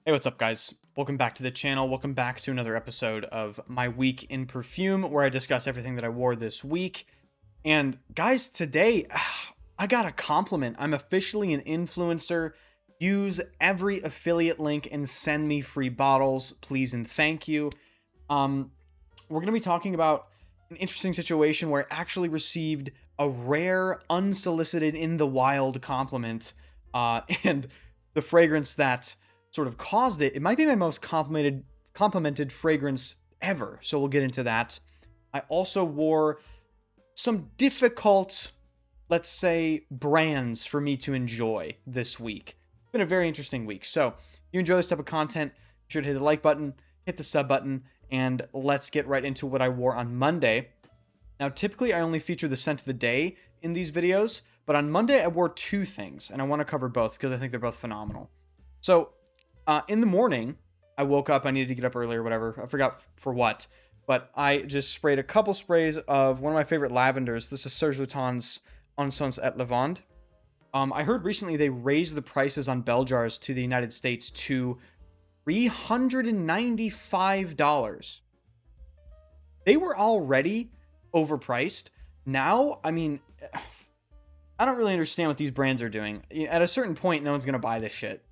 Hey, what's up, guys? Welcome back to the channel. Welcome back to another episode of my week in perfume, where I discuss everything that I wore this week. And guys, today I got a compliment. I'm officially an influencer. Use every affiliate link and send me free bottles, please and thank you. We're gonna be talking about an interesting situation where I actually received a rare, unsolicited, in the wild compliment, and the fragrance that sort of caused it. It might be my most complimented fragrance ever. So we'll get into that. I also wore some difficult, let's say, brands for me to enjoy this week. It's been a very interesting week. So if you enjoy this type of content, be sure to hit the like button, hit the sub button, and let's get right into what I wore on Monday. Now, typically I only feature the scent of the day in these videos, but on Monday I wore two things, and I want to cover both because I think they're both phenomenal. So in the morning, I woke up, I needed to get up early or whatever. I forgot for what, but I just sprayed a couple sprays of one of my favorite lavenders. This is Serge Lutens Encens at Lavande. I heard recently they raised the prices on bell jars to the United States to $395. They were already overpriced. Now, I mean, I don't really understand what these brands are doing. At a certain point, no one's going to buy this shit.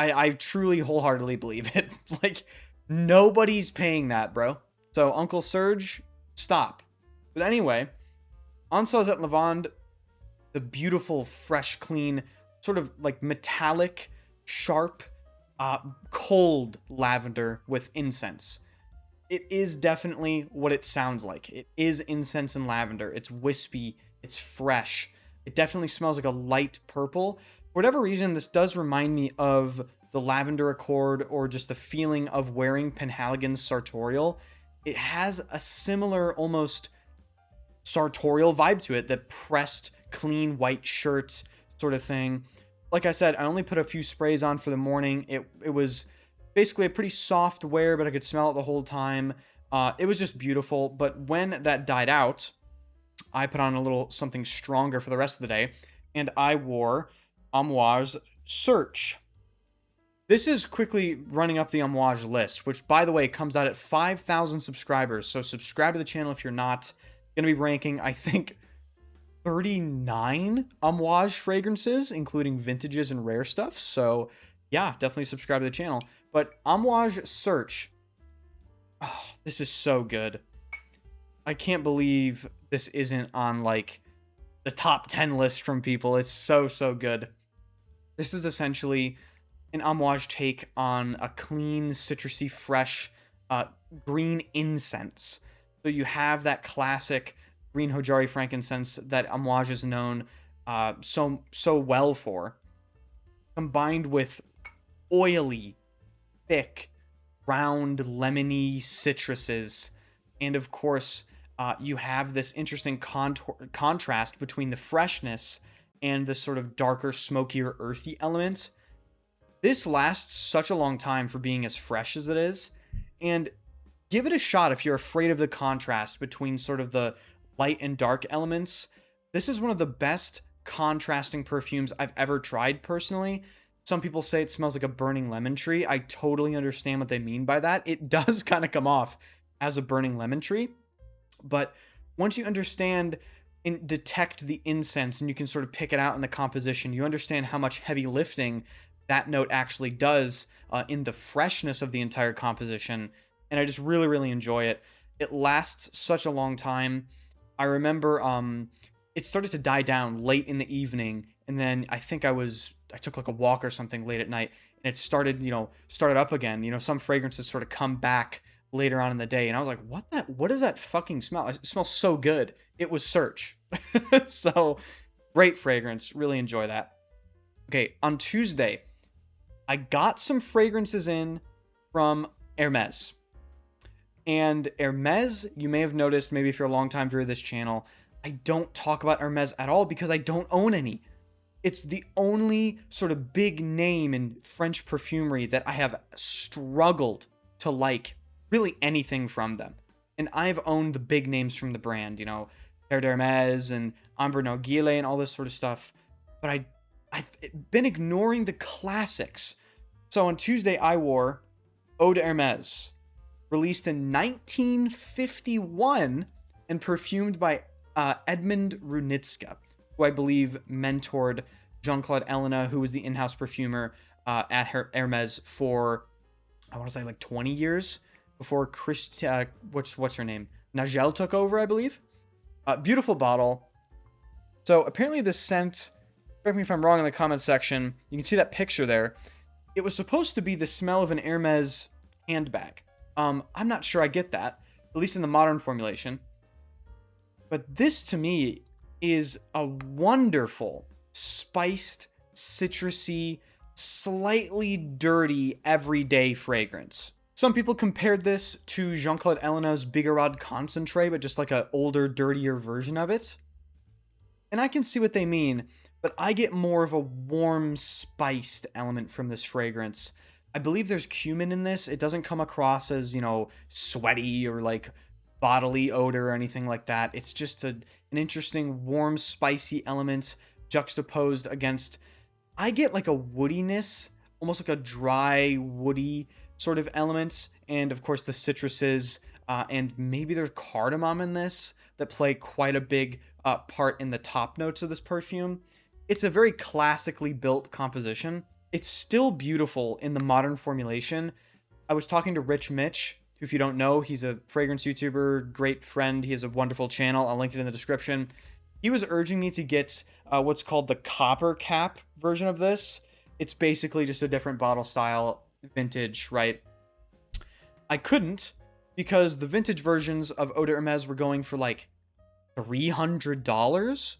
I truly wholeheartedly believe it. Like, nobody's paying that, bro. So, Uncle Serge, stop. But anyway, Encens at Lavande, the beautiful, fresh, clean, sort of like metallic, sharp, cold lavender with incense. It is definitely what it sounds like. It is incense and lavender. It's wispy. It's fresh. It definitely smells like a light purple. For whatever reason, this does remind me of the Lavender Accord, or just the feeling of wearing Penhaligon's Sartorial. It has a similar, almost sartorial vibe to it, that pressed, clean white shirt sort of thing. Like I said, I only put a few sprays on for the morning. It was basically a pretty soft wear, but I could smell it the whole time. It was just beautiful. But when that died out, I put on a little something stronger for the rest of the day, and I wore Amouage Search. This is quickly running up the Amouage list, which, by the way, comes out at 5,000 subscribers. So subscribe to the channel if you're not. Going to be ranking, I think, 39 Amouage fragrances, including vintages and rare stuff. So yeah, definitely subscribe to the channel. But Amouage Search, oh, this is so good. I can't believe this isn't on like the top 10 list from people. It's so good. This is essentially an Amouage take on a clean, citrusy, fresh, green incense. So you have that classic green Hojari frankincense that Amouage is known so well for, combined with oily, thick, round, lemony citruses. And of course, you have this interesting contrast between the freshness and the sort of darker, smokier, earthy element. This lasts such a long time for being as fresh as it is. And give it a shot if you're afraid of the contrast between sort of the light and dark elements. This is one of the best contrasting perfumes I've ever tried personally. Some people say it smells like a burning lemon tree. I totally understand what they mean by that. It does kind of come off as a burning lemon tree. But once you understand and detect the incense, and you can sort of pick it out in the composition, you understand how much heavy lifting that note actually does in the freshness of the entire composition. And I just really enjoy it. It lasts such a long time. I remember it started to die down late in the evening, and then I think I took like a walk or something late at night, and it started up again. Some fragrances sort of come back later on in the day, and I was like, what does that fucking smell? It smells so good. It was Search. So great fragrance. Really enjoy that. Okay, on Tuesday, I got some fragrances in from Hermes. And Hermes, you may have noticed, maybe if you're a long-time viewer of this channel, I don't talk about Hermes at all because I don't own any. It's the only sort of big name in French perfumery that I have struggled to like really anything from them. And I've owned the big names from the brand, Terre d'Hermes and Ambre Guerlain and all this sort of stuff. But I've been ignoring the classics So on Tuesday, I wore Eau de Hermes, released in 1951 and perfumed by Edmund Runitska, who I believe mentored Jean-Claude Ellena, who was the in-house perfumer at Hermes for, I want to say, like 20 years before what's her name? Nagel took over, I believe. Beautiful bottle. So apparently this scent, correct me if I'm wrong in the comment section, you can see that picture there. It was supposed to be the smell of an Hermes handbag. I'm not sure I get that, at least in the modern formulation. But this to me is a wonderful, spiced, citrusy, slightly dirty, everyday fragrance. Some people compared this to Jean-Claude Ellena's Bigarade Concentré, but just like an older, dirtier version of it. And I can see what they mean, but I get more of a warm, spiced element from this fragrance. I believe there's cumin in this. It doesn't come across as, sweaty or like bodily odor or anything like that. It's just an interesting, warm, spicy element juxtaposed against, I get like a woodiness, almost like a dry, woody sort of element. And of course the citruses, and maybe there's cardamom in this that play quite a big part in the top notes of this perfume. It's a very classically built composition. It's still beautiful in the modern formulation. I was talking to Rich Mitch, who, if you don't know, he's a fragrance YouTuber, great friend. He has a wonderful channel. I'll link it in the description. He was urging me to get what's called the copper cap version of this. It's basically just a different bottle style, vintage, right? I couldn't because the vintage versions of Eau de Hermes were going for like $300.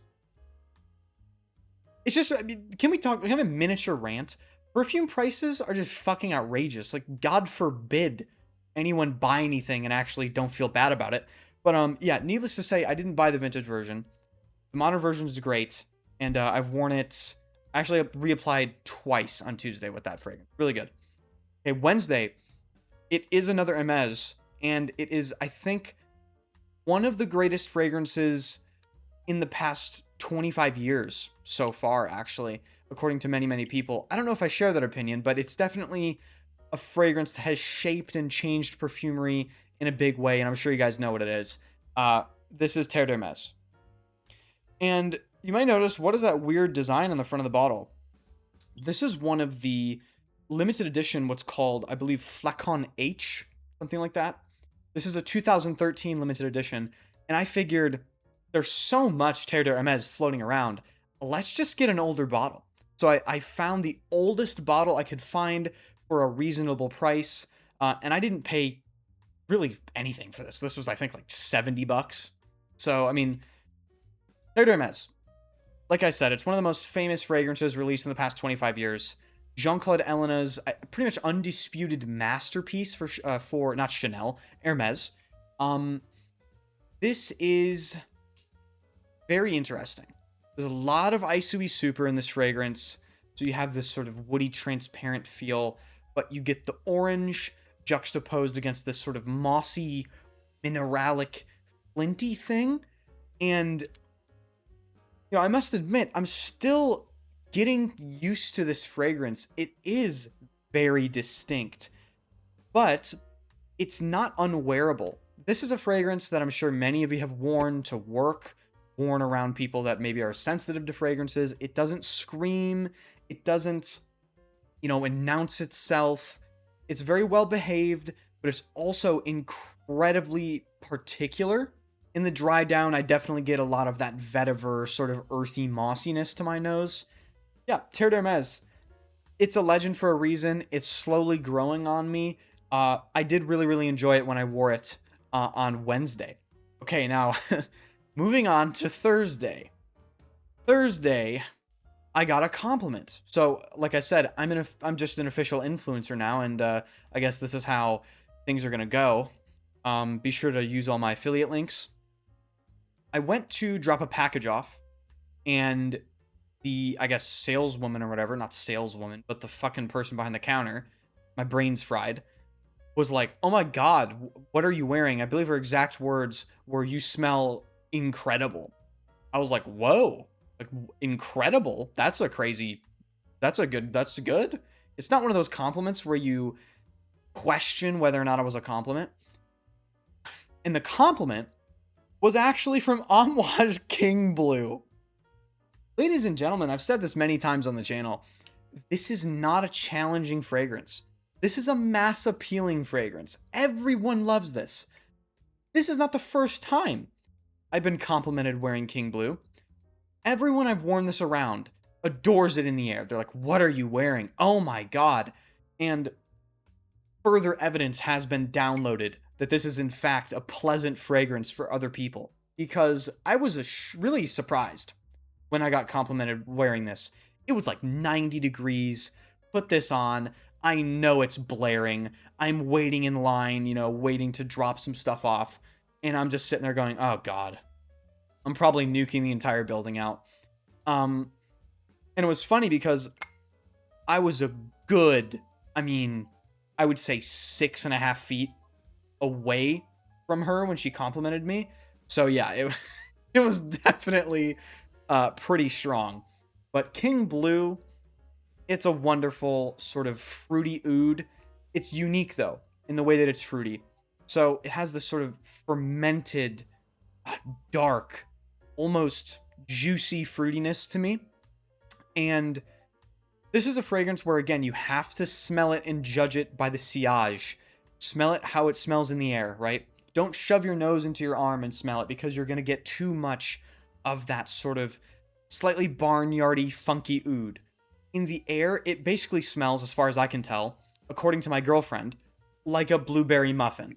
It's just, can we have a miniature rant? Perfume prices are just fucking outrageous. Like, God forbid anyone buy anything and actually don't feel bad about it. But yeah, needless to say, I didn't buy the vintage version. The modern version is great, and I've worn it. Actually, I reapplied twice on Tuesday with that fragrance. Really good. Okay, Wednesday, it is another Hermes, and it is, I think, one of the greatest fragrances in the past 25 years so far, actually, according to many, many people. I don't know if I share that opinion, but it's definitely a fragrance that has shaped and changed perfumery in a big way, and I'm sure you guys know what it is. This is Terre d'Hermes. And you might notice, what is that weird design on the front of the bottle? This is one of the limited edition, what's called, I believe, Flacon H, something like that. This is a 2013 limited edition, and I figured there's so much Terre d'Hermes floating around. Let's just get an older bottle. So I found the oldest bottle I could find for a reasonable price, and I didn't pay really anything for this. This was, I think, like $70. So, I mean, Terre d'Hermes. Like I said, it's one of the most famous fragrances released in the past 25 years. Jean-Claude Ellena's pretty much undisputed masterpiece for not Chanel, Hermes. This is very interesting. There's a lot of Isui Super in this fragrance, so you have this sort of woody, transparent feel, but you get the orange juxtaposed against this sort of mossy, mineralic, flinty thing. And, I must admit, I'm still getting used to this fragrance. It is very distinct, but it's not unwearable. This is a fragrance that I'm sure many of you have worn to work, worn around people that maybe are sensitive to fragrances. It doesn't scream. It doesn't, announce itself. It's very well behaved, but it's also incredibly particular. In the dry down, I definitely get a lot of that vetiver, sort of earthy mossiness to my nose. Yeah, Terre d'Hermes. It's a legend for a reason. It's slowly growing on me. I did really, really enjoy it when I wore it on Wednesday. Okay, now, moving on to Thursday. Thursday, I got a compliment. So, like I said, I'm just an official influencer now, and I guess this is how things are going to go. Be sure to use all my affiliate links. I went to drop a package off, and the, I guess, saleswoman or whatever, not saleswoman, but the fucking person behind the counter, my brain's fried, was like, "Oh my God, what are you wearing?" I believe her exact words were, "You smell incredible." I was like, whoa, like, incredible? That's good. It's not one of those compliments where you question whether or not it was a compliment. And the compliment was actually from Amouage King Blue. Ladies and gentlemen, I've said this many times on the channel. This is not a challenging fragrance. This is a mass appealing fragrance. Everyone loves this. This is not the first time I've been complimented wearing King Blue. Everyone I've worn this around adores it in the air. They're like, what are you wearing? Oh my God. And further evidence has been downloaded that this is in fact a pleasant fragrance for other people. Because I was really surprised when I got complimented wearing this. It was like 90 degrees. Put this on. I know it's blaring. I'm waiting in line, you know, waiting to drop some stuff off. And I'm just sitting there going, oh God. I'm probably nuking the entire building out. And it was funny because I was a good, I would say 6.5 feet away from her when she complimented me. So yeah, it was definitely pretty strong. But King Blue, it's a wonderful sort of fruity oud. It's unique though in the way that it's fruity. So it has this sort of fermented, dark, almost juicy fruitiness to me. And this is a fragrance where, again, you have to smell it and judge it by the sillage. Smell it how it smells in the air, right? Don't shove your nose into your arm and smell it because you're going to get too much of that sort of slightly barnyardy, funky oud. In the air, it basically smells, as far as I can tell, according to my girlfriend, like a blueberry muffin.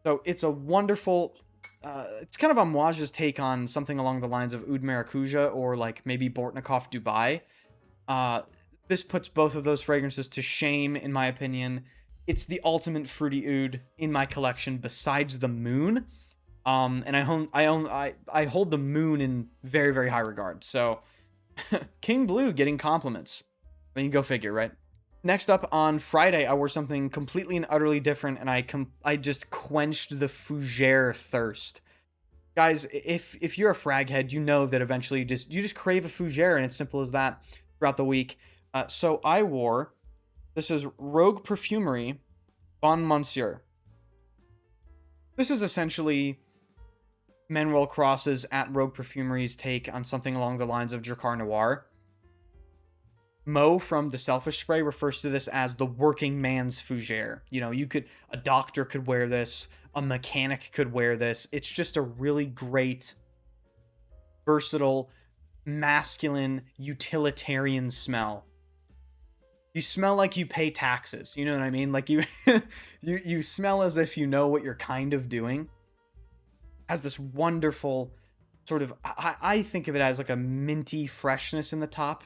So it's a wonderful... it's kind of Amouage's take on something along the lines of Oud Maracuja or like maybe Bortnikov Dubai. This puts both of those fragrances to shame, in my opinion. It's the ultimate fruity oud in my collection besides the Moon. And I hold the Moon in very, very high regard. So King Blue getting compliments. I mean, go figure, right? Next up, on Friday, I wore something completely and utterly different, and I just quenched the fougere thirst. Guys, if you're a frag head, you know that eventually you just crave a fougere, and it's simple as that throughout the week. So I wore, this is Rogue Perfumery Bon Monsieur. This is essentially Manuel Cross's at Rogue Perfumery's take on something along the lines of Drakkar Noir. Mo from The Selfish Spray refers to this as the working man's fougere. You know, a doctor could wear this, a mechanic could wear this. It's just a really great, versatile, masculine, utilitarian smell. You smell like you pay taxes. You know what I mean? Like you smell as if you know what you're kind of doing. Has this wonderful sort of, I think of it as like a minty freshness in the top.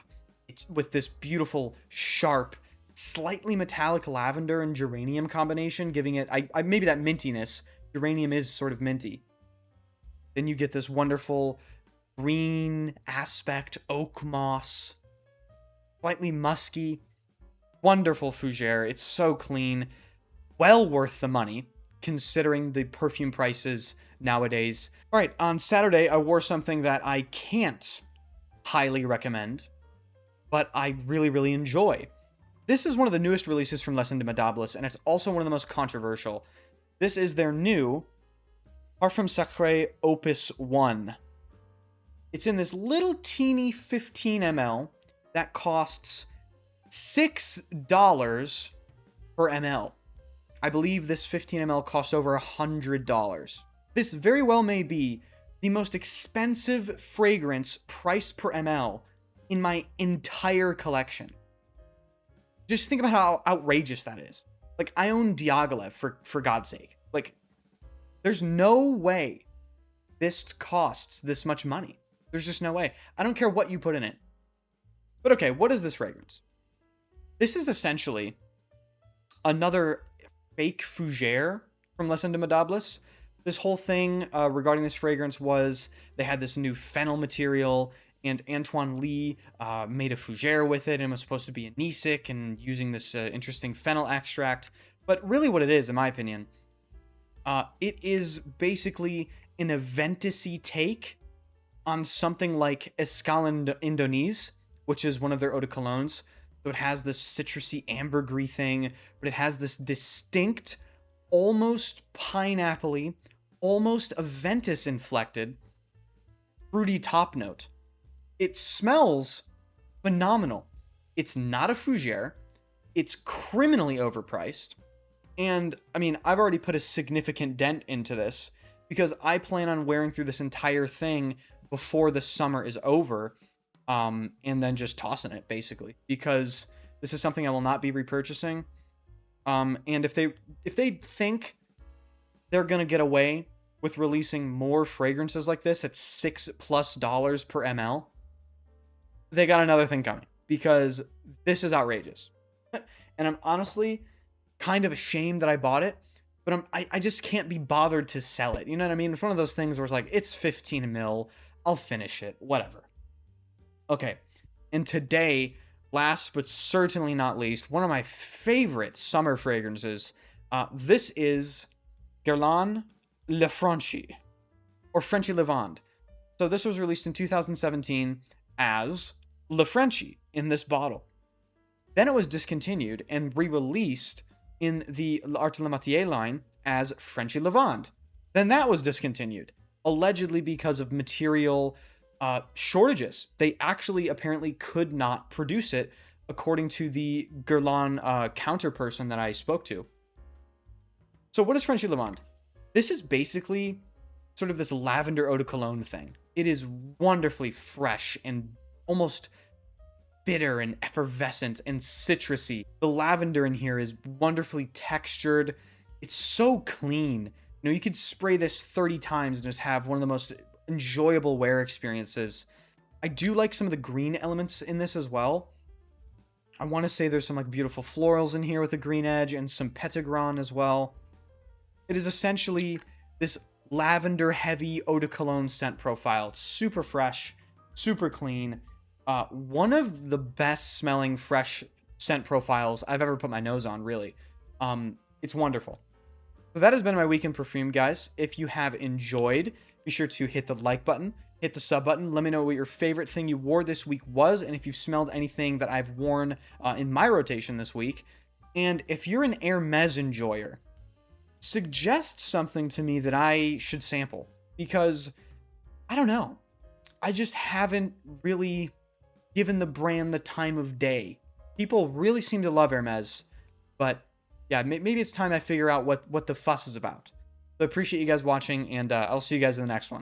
It's with this beautiful, sharp, slightly metallic lavender and geranium combination, giving it maybe that mintiness. Geranium is sort of minty. Then you get this wonderful green aspect, oak moss, slightly musky, wonderful fougere. It's so clean, well worth the money, considering the perfume prices nowadays. All right, on Saturday, I wore something that I can't highly recommend, but I really, really enjoy. This is one of the newest releases from Les Indemodables, and it's also one of the most controversial. This is their new Parfum Sacré Opus 1. It's in this little teeny 15 ml that costs $6 per ml. I believe this 15 ml costs over $100. This very well may be the most expensive fragrance priced per ml in my entire collection. Just think about how outrageous that is. Like, I own Diaghilev, for God's sake. Like, there's no way this costs this much money. There's just no way. I don't care what you put in it. But okay, what is this fragrance? This is essentially another fake fougere from Les Indemodables. This whole thing regarding this fragrance was they had this new fennel material, and Antoine Lee made a fougere with it, and it was supposed to be anisec and using this interesting fennel extract. But really what it is, in my opinion, it is basically an Aventus-y take on something like Escale Indonésie, which is one of their eau de colognes. So it has this citrusy ambergris thing, but it has this distinct, almost pineapple-y, almost Aventus inflected, fruity top note. It smells phenomenal. It's not a fougere. It's criminally overpriced. And, I mean, I've already put a significant dent into this because I plan on wearing through this entire thing before the summer is over, and then just tossing it, basically. Because this is something I will not be repurchasing. And if they think they're going to get away with releasing more fragrances like this at $6+ per ml, they got another thing coming. Because this is outrageous. And I'm honestly kind of ashamed that I bought it, but I just can't be bothered to sell it. You know what I mean? It's one of those things where it's like, it's 15 mil, I'll finish it, whatever. Okay, and today, last but certainly not least, one of my favorite summer fragrances, this is Guerlain Le Frenchy, or Frenchy Lavande. So this was released in 2017 as Le Frenchy in this bottle. Then it was discontinued and re-released in the L'Art de la Matière line as Frenchy Lavande. Then that was discontinued, allegedly because of material shortages. They actually apparently could not produce it, according to the Guerlain counterperson that I spoke to. So what is Frenchy Lavande? This is basically sort of this lavender eau de cologne thing. It is wonderfully fresh and almost bitter and effervescent and citrusy. The lavender in here is wonderfully textured. It's so clean. You know, you could spray this 30 times and just have one of the most enjoyable wear experiences. I do like some of the green elements in this as well. I want to say there's some like beautiful florals in here with a green edge and some petitgrain as well. It is essentially this lavender heavy eau de cologne scent profile. It's super fresh, super clean. One of the best smelling fresh scent profiles I've ever put my nose on, really. It's wonderful. So that has been my week in perfume, guys. If you have enjoyed, be sure to hit the like button, hit the sub button. Let me know what your favorite thing you wore this week was, and if you've smelled anything that I've worn in my rotation this week. And if you're an Hermes enjoyer, suggest something to me that I should sample, because I don't know. I just haven't really given the brand the time of day. People really seem to love Hermes, but yeah, maybe it's time I figure out what the fuss is about. So I appreciate you guys watching, and I'll see you guys in the next one.